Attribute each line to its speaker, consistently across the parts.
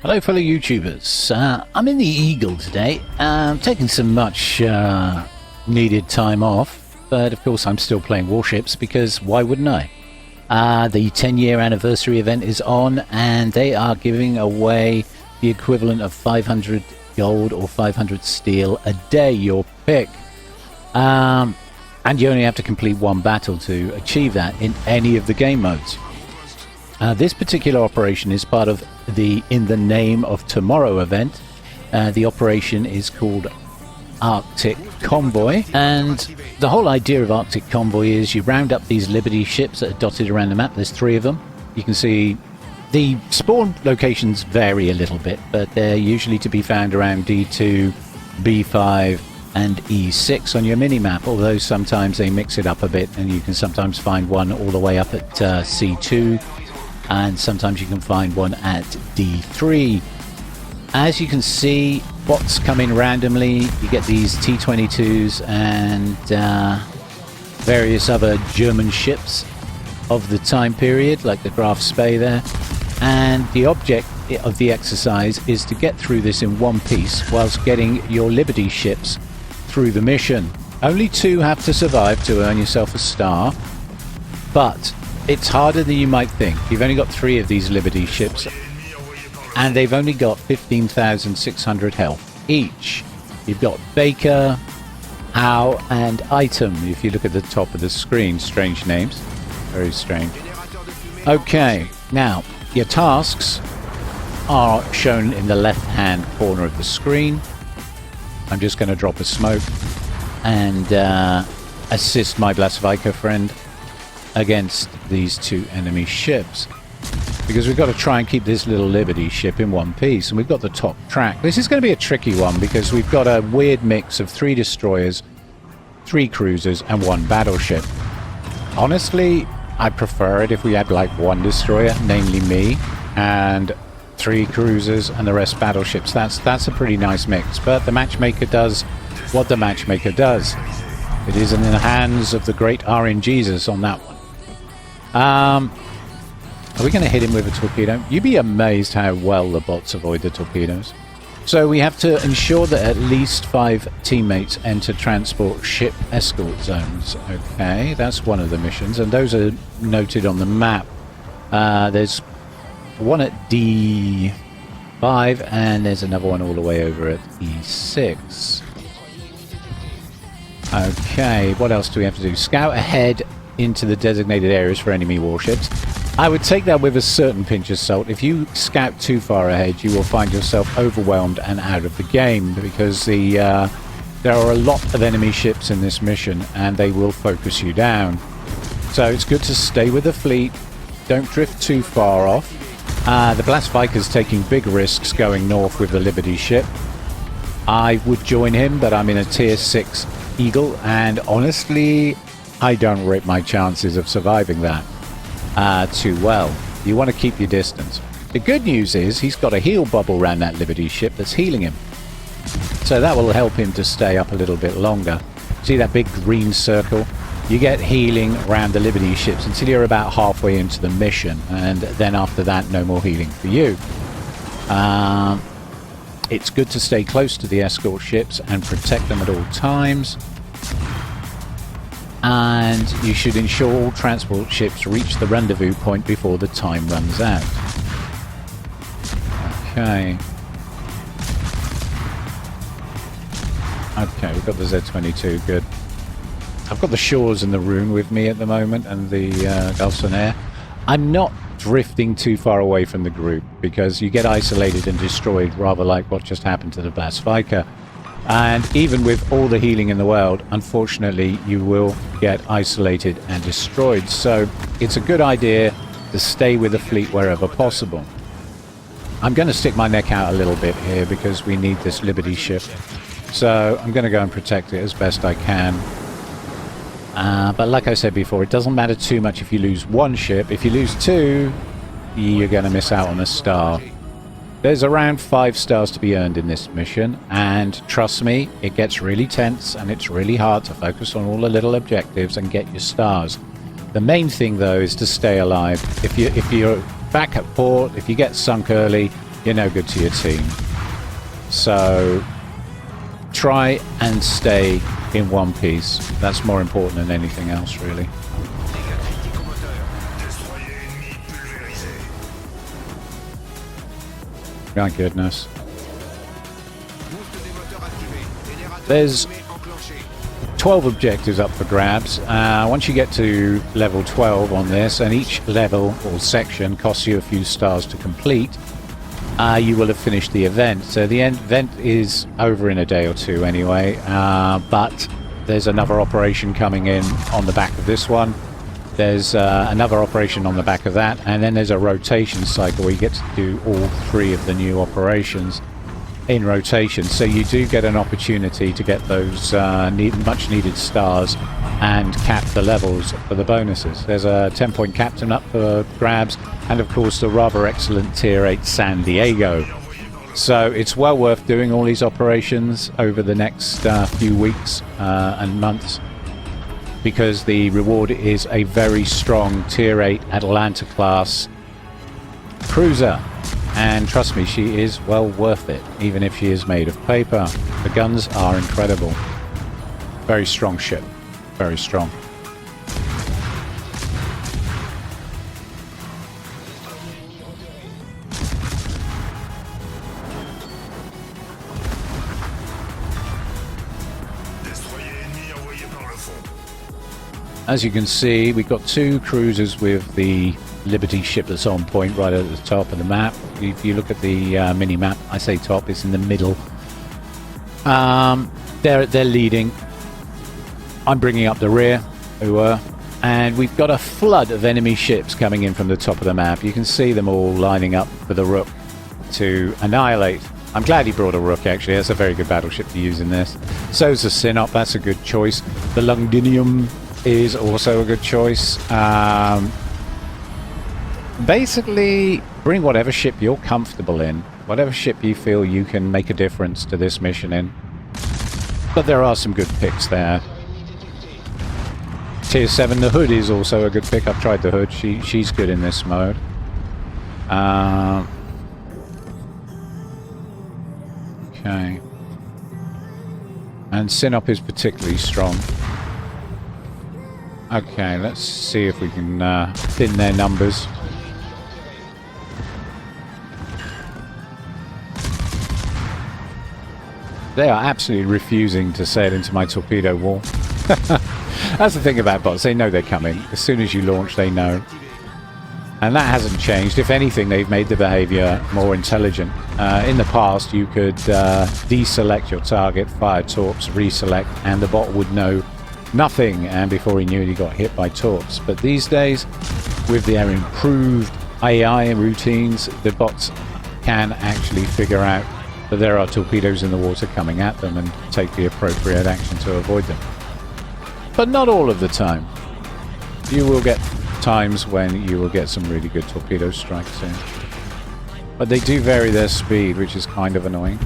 Speaker 1: Hello fellow YouTubers, I'm in the Eagle today. I'm taking some much needed time off, but of course I'm still playing warships because why wouldn't I? The 10-year anniversary event is on and they are giving away the equivalent of 500 gold or 500 steel a day, your pick. And you only have to complete one battle to achieve that in any of the game modes. This particular operation is part of the In the Name of Tomorrow event. The operation is called Arctic Convoy, and the whole idea of Arctic Convoy is you round up these Liberty ships that are dotted around the map. There's 3 of them. You can see the spawn locations vary a little bit, but they're usually to be found around D2, B5 and E6 on your mini-map, although sometimes they mix it up a bit and you can sometimes find one all the way up at C2, and sometimes you can find one at D3. As you can see, bots come in randomly. You get these T-22s and various other German ships of the time period, like the Graf Spee there. And the object of the exercise is to get through this in one piece whilst getting your Liberty ships through the mission. Only 2 have to survive to earn yourself a star, but it's harder than you might think. You've only got 3 of these Liberty ships and they've only got 15,600 health each. You've got Baker, Howe and Item if you look at the top of the screen. Strange names, very strange. Okay, now your tasks are shown in the left hand corner of the screen. I'm just going to drop a smoke and assist my Blasviker friend against these 2 enemy ships, because we've got to try and keep this little Liberty ship in one piece, and we've got the top track. This is going to be a tricky one because we've got a weird mix of 3 destroyers, 3 cruisers and 1 battleship. Honestly, I prefer it if we had like 1 destroyer, namely me, and 3 cruisers and the rest battleships. That's a pretty nice mix, but the matchmaker does what the matchmaker does. It is in the hands of the great RNGesus on that one. Are we going to hit him with a torpedo? You'd be amazed how well the bots avoid the torpedoes. So we have to ensure that at least 5 teammates enter transport ship escort zones. Okay, that's one of the missions, and those are noted on the map. There's one at D5 and there's another one all the way over at E6. Okay, what else do we have to do? Scout ahead into the designated areas for enemy warships. I would take that with a certain pinch of salt. If you scout too far ahead, you will find yourself overwhelmed and out of the game, because there are a lot of enemy ships in this mission and they will focus you down. So it's good to stay with the fleet. Don't drift too far off. The Blasviker's taking big risks going north with the Liberty ship. I would join him, but I'm in a tier 6 Eagle, and honestly, I don't rate my chances of surviving that too well. You want to keep your distance. The good news is he's got a heal bubble around that Liberty ship that's healing him, so that will help him to stay up a little bit longer. See that big green circle? You get healing around the Liberty ships until you're about halfway into the mission, and then after that, no more healing for you. It's good to stay close to the escort ships and protect them at all times. And you should ensure all transport ships reach the rendezvous point before the time runs out. Okay. Okay, we've got the Z-22, good. I've got the Shores and the Rune with me at the moment, and the Air. I'm not drifting too far away from the group because you get isolated and destroyed, rather like what just happened to the Blasviker. And even with all the healing in the world, unfortunately, you will get isolated and destroyed. So it's a good idea to stay with the fleet wherever possible. I'm going to stick my neck out a little bit here because we need this Liberty ship. So I'm going to go and protect it as best I can. But like I said before, it doesn't matter too much if you lose 1 ship. If you lose 2, you're going to miss out on a star. There's around 5 stars to be earned in this mission, and trust me, it gets really tense and it's really hard to focus on all the little objectives and get your stars. The main thing though is to stay alive. If you're back at port, if you get sunk early, you're no good to your team. So try and stay in one piece. That's more important than anything else, really. My goodness. There's 12 objectives up for grabs. Once you get to level 12 on this, and each level or section costs you a few stars to complete, you will have finished the event. So the event is over in a day or two anyway, but there's another operation coming in on the back of this one. There's another operation on the back of that, and then there's a rotation cycle where you get to do all 3 of the new operations in rotation. So you do get an opportunity to get those much needed stars and cap the levels for the bonuses. There's a 10-point captain up for grabs, and of course the rather excellent tier 8 San Diego. So it's well worth doing all these operations over the next few weeks and months, because the reward is a very strong tier 8 Atlanta class cruiser. And trust me, she is well worth it, even if she is made of paper. The guns are incredible. Very strong ship. Very strong. As you can see, we've got 2 cruisers with the Liberty ship that's on point right at the top of the map. If you look at the mini-map, I say top, it's in the middle. They're leading. I'm bringing up the rear, and we've got a flood of enemy ships coming in from the top of the map. You can see them all lining up for the Rook to annihilate. I'm glad he brought a Rook, actually. That's a very good battleship to use in this. So's the Sinop, that's a good choice. The Londinium is also a good choice. Basically, bring whatever ship you're comfortable in, whatever ship you feel you can make a difference to this mission in. But there are some good picks there. Tier 7, the Hood is also a good pick. I've tried the Hood. She's good in this mode. Okay. And Sinop is particularly strong. Okay, let's see if we can thin their numbers. They are absolutely refusing to sail into my torpedo wall. That's the thing about bots. They know they're coming. As soon as you launch, they know. And that hasn't changed. If anything, they've made the behavior more intelligent. In the past, you could deselect your target, fire torps, reselect, and the bot would know nothing. And before he knew it, he got hit by torps. But these days, with their improved AI routines, the bots can actually figure out that there are torpedoes in the water coming at them and take the appropriate action to avoid them. But not all of the time. You will get times when you will get some really good torpedo strikes in. But they do vary their speed, which is kind of annoying.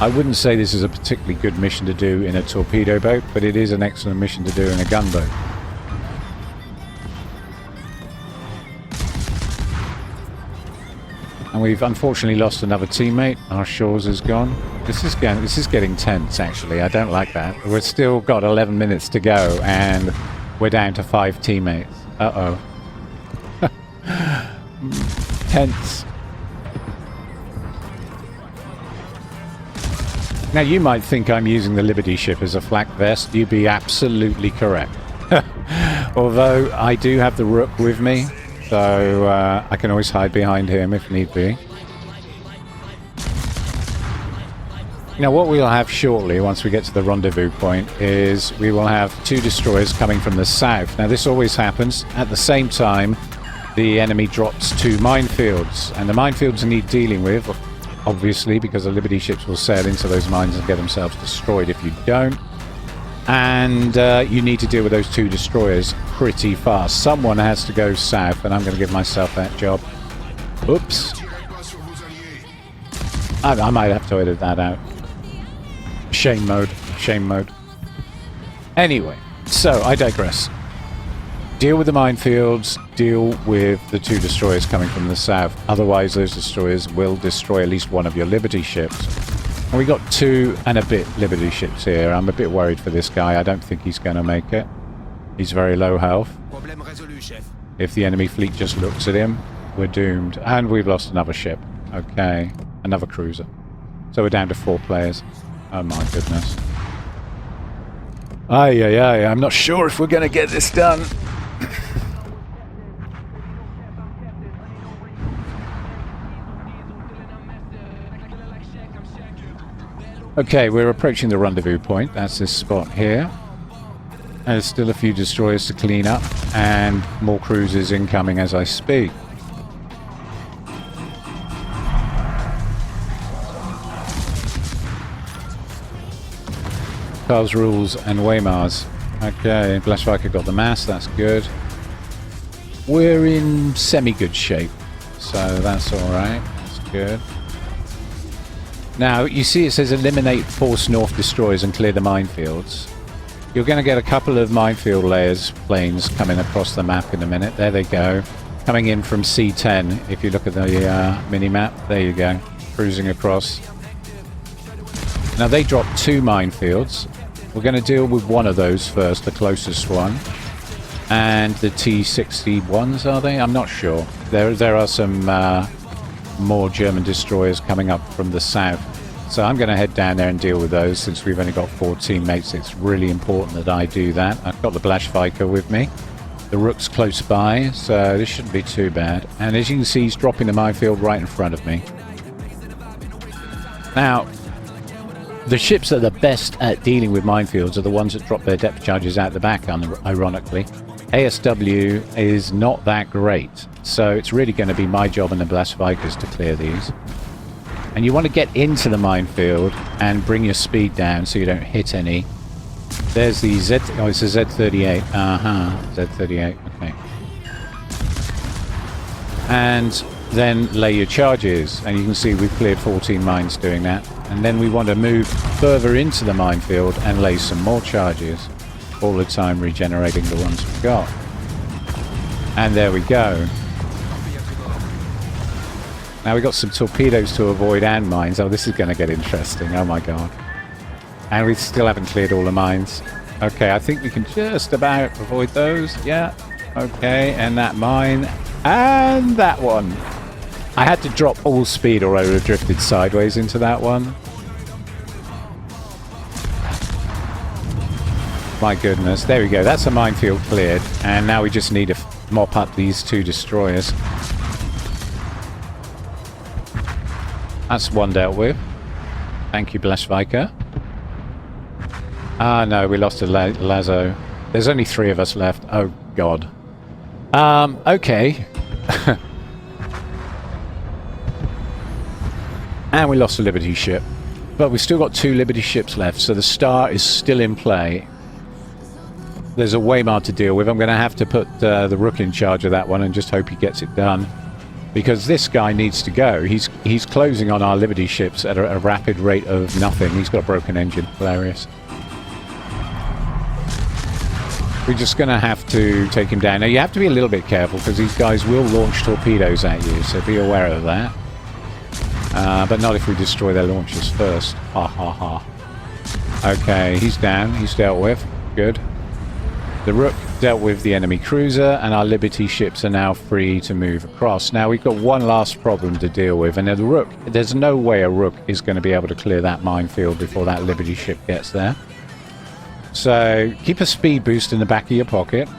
Speaker 1: I wouldn't say this is a particularly good mission to do in a torpedo boat, but it is an excellent mission to do in a gunboat. And we've unfortunately lost another teammate. Our Shores is gone. This is getting tense, actually. I don't like that. We've still got 11 minutes to go, and we're down to 5 teammates. Uh-oh. Tense. Now, you might think I'm using the Liberty ship as a flak vest. You'd be absolutely correct. Although, I do have the Rook with me. So I can always hide behind him if need be. Now what we'll have shortly, once we get to the rendezvous point, is we will have 2 destroyers coming from the south. Now this always happens. At the same time, the enemy drops 2 minefields. And the minefields need dealing with, obviously, because the Liberty ships will sail into those mines and get themselves destroyed if you don't. And you need to deal with those 2 destroyers pretty fast. Someone has to go south, and I'm going to give myself that job. Oops. I might have to edit that out. Shame mode. Shame mode. Anyway, so I digress. Deal with the minefields, deal with the 2 destroyers coming from the south. Otherwise, those destroyers will destroy at least one of your Liberty ships. And we got 2 and a bit Liberty ships here. I'm a bit worried for this guy. I don't think he's going to make it. He's very low health. If the enemy fleet just looks at him, we're doomed. And we've lost another ship. Okay, another cruiser. So we're down to 4 players. Oh my goodness. Aye, I'm not sure if we're going to get this done. Okay, we're approaching the rendezvous point. That's this spot here. And there's still a few destroyers to clean up, and more cruisers incoming as I speak. Carl's Rules and Weimars. Okay, Blashviker got the mass, that's good. We're in semi-good shape, so that's alright, that's good. Now, you see it says eliminate force north destroyers and clear the minefields. You're going to get a couple of minefield layers planes coming across the map in a minute. There they go. Coming in from C10, if you look at the mini-map. There you go. Cruising across. Now, they dropped 2 minefields. We're going to deal with one of those first, the closest one. And the T-61s, are they? I'm not sure. There are some more German destroyers coming up from the south. So I'm going to head down there and deal with those. Since we've only got 4 teammates, it's really important that I do that. I've got the Blashviker with me. The Rook's close by, so this shouldn't be too bad. And as you can see, he's dropping the minefield right in front of me. Now, the ships that are the best at dealing with minefields are the ones that drop their depth charges out the back, ironically. ASW is not that great, so it's really going to be my job and the Blashvikers to clear these. And you want to get into the minefield and bring your speed down so you don't hit any. There's the Z... Oh, it's a Z38. Z38, okay. And then lay your charges. And you can see we've cleared 14 mines doing that. And then we want to move further into the minefield and lay some more charges. All the time regenerating the ones we've got. And there we go. Now we've got some torpedoes to avoid and mines. Oh, this is going to get interesting. Oh my god. And we still haven't cleared all the mines. Okay, I think we can just about avoid those. Yeah. Okay, and that mine. And that one. I had to drop all speed or I would have drifted sideways into that one. My goodness. There we go. That's a minefield cleared. And now we just need to mop up these 2 destroyers. That's one dealt with. Thank you, Blashviker. Ah, no, we lost a Lazo. There's only 3 of us left. Oh, God. Okay. And we lost a Liberty ship. But we've still got 2 Liberty ships left, so the Star is still in play. There's a Weimar to deal with. I'm going to have to put the Rook in charge of that one and just hope he gets it done. Because this guy needs to go. He's closing on our Liberty ships at a rapid rate of nothing. He's got a broken engine. Hilarious. We're just going to have to take him down. Now, you have to be a little bit careful because these guys will launch torpedoes at you, so be aware of that. But not if we destroy their launchers first. Ha ha ha. Okay, he's down. He's dealt with. Good. The Rook dealt with the enemy cruiser, and our Liberty ships are now free to move across. Now, we've got one last problem to deal with, and the Rook, there's no way a Rook is going to be able to clear that minefield before that Liberty ship gets there. So, keep a speed boost in the back of your pocket,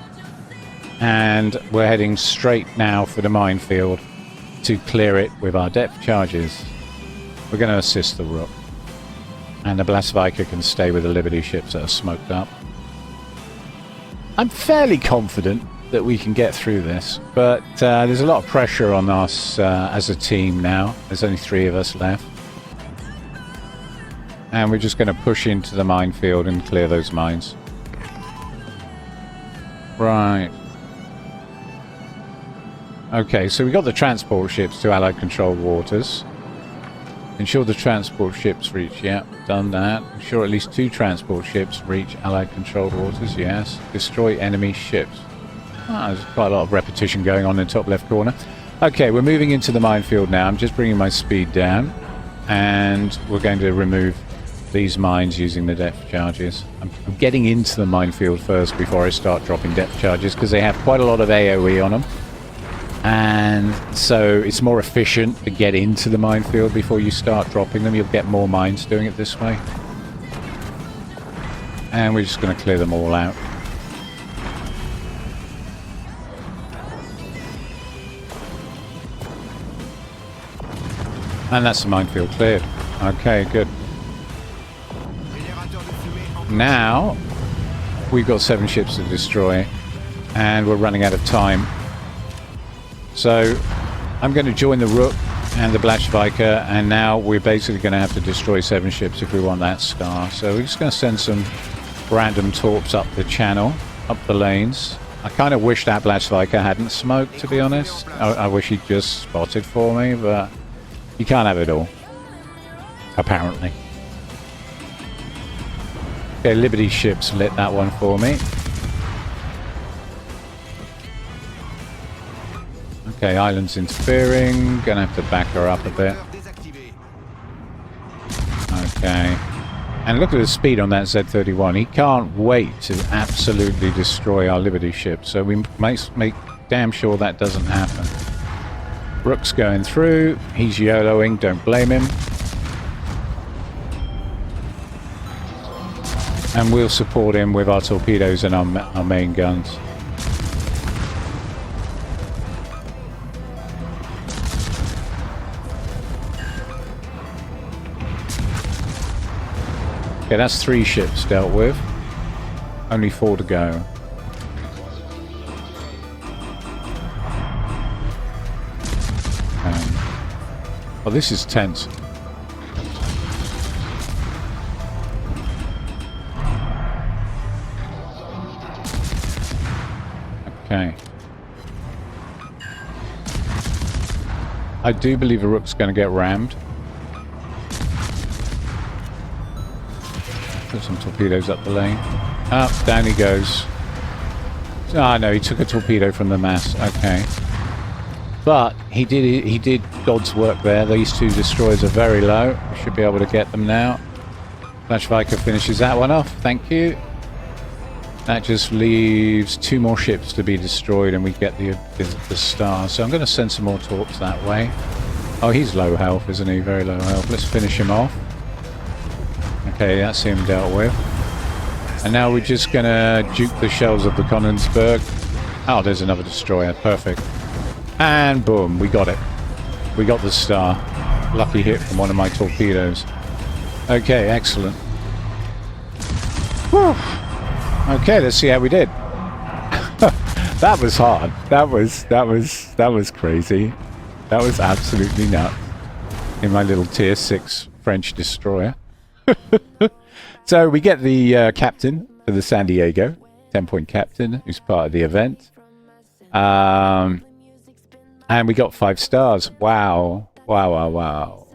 Speaker 1: and we're heading straight now for the minefield to clear it with our depth charges. We're going to assist the Rook, and the Blashviker can stay with the Liberty ships that are smoked up. I'm fairly confident that we can get through this, but there's a lot of pressure on us as a team now. There's only 3 of us left. And we're just going to push into the minefield and clear those mines. Right. Okay, so we got the transport ships to Allied controlled waters. Ensure the transport ships reach, yeah, done that. Ensure at least 2 transport ships reach Allied controlled waters, yes. Destroy enemy ships. There's quite a lot of repetition going on in the top left corner. Okay, we're moving into the minefield now. I'm just bringing my speed down, and we're going to remove these mines using the depth charges. I'm getting into the minefield first before I start dropping depth charges, because they have quite a lot of AoE on them. And so it's more efficient to get into the minefield before you start dropping them. You'll get more mines doing it this way. And we're just going to clear them all out. And that's the minefield cleared. Okay, good. Now, we've got 7 ships to destroy, and we're running out of time. So, I'm going to join the Rook and the Blashviker, and now we're basically going to have to destroy 7 ships if we want that star. So we're just going to send some random torps up the channel, up the lanes. I kind of wish that Blashviker hadn't smoked, to be honest. I wish he'd just spotted for me, but you can't have it all, apparently. Okay, Liberty ships lit that one for me. Okay, Island's interfering. Gonna have to back her up a bit. Okay. And look at the speed on that Z-31. He can't wait to absolutely destroy our Liberty ship. So we must make damn sure that doesn't happen. Rook's going through. He's YOLOing. Don't blame him. And we'll support him with our torpedoes and our main guns. Okay, that's 3 ships dealt with. Only 4 to go. Oh, this is tense. Okay. I do believe a Rook's going to get rammed. Put some torpedoes up the lane. Up, down he goes. Ah, no, he took a torpedo from the mass. Okay. But he did God's work there. These 2 destroyers are very low. We should be able to get them now. Blashviker finishes that one off. Thank you. That just leaves 2 more ships to be destroyed, and we get the star. So I'm going to send some more torps that way. Oh, he's low health, isn't he? Very low health. Let's finish him off. Okay, that's him dealt with. And now we're just going to juke the shells of the Konigsberg. Oh, there's another destroyer. Perfect. And boom, we got it. We got the star. Lucky hit from one of my torpedoes. Okay, excellent. Whew. Okay, let's see how we did. That was hard. That was crazy. That was absolutely nuts. In my little tier 6 French destroyer. So we get the captain for the San Diego, 10-point captain, who's part of the event. And we got 5 stars. Wow. Wow.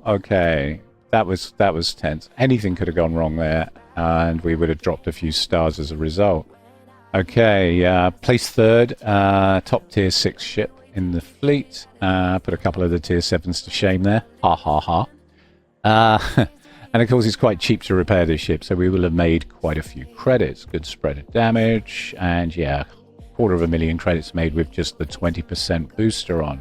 Speaker 1: Okay. That was tense. Anything could have gone wrong there, and we would have dropped a few stars as a result. Okay, place 3rd, top tier 6 ship in the fleet. Put a couple of the tier 7s to shame there. Ha ha ha. And of course it's quite cheap to repair this ship, so we will have made quite a few credits. Good spread of damage, and yeah, 250,000 credits made with just the 20% booster on.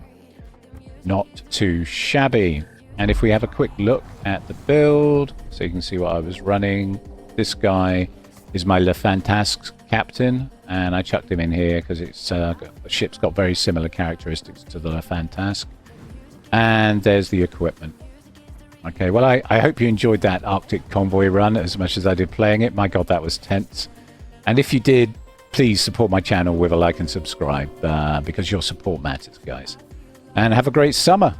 Speaker 1: Not too shabby. And if we have a quick look at the build, so you can see what I was running. This guy is my Le Fantasque captain, and I chucked him in here because it's the ship's got very similar characteristics to the Le Fantasque. And there's the equipment. Okay, well, I hope you enjoyed that Arctic Convoy run as much as I did playing it. My God, that was tense. And if you did, please support my channel with a like and subscribe, because your support matters, guys. And have a great summer.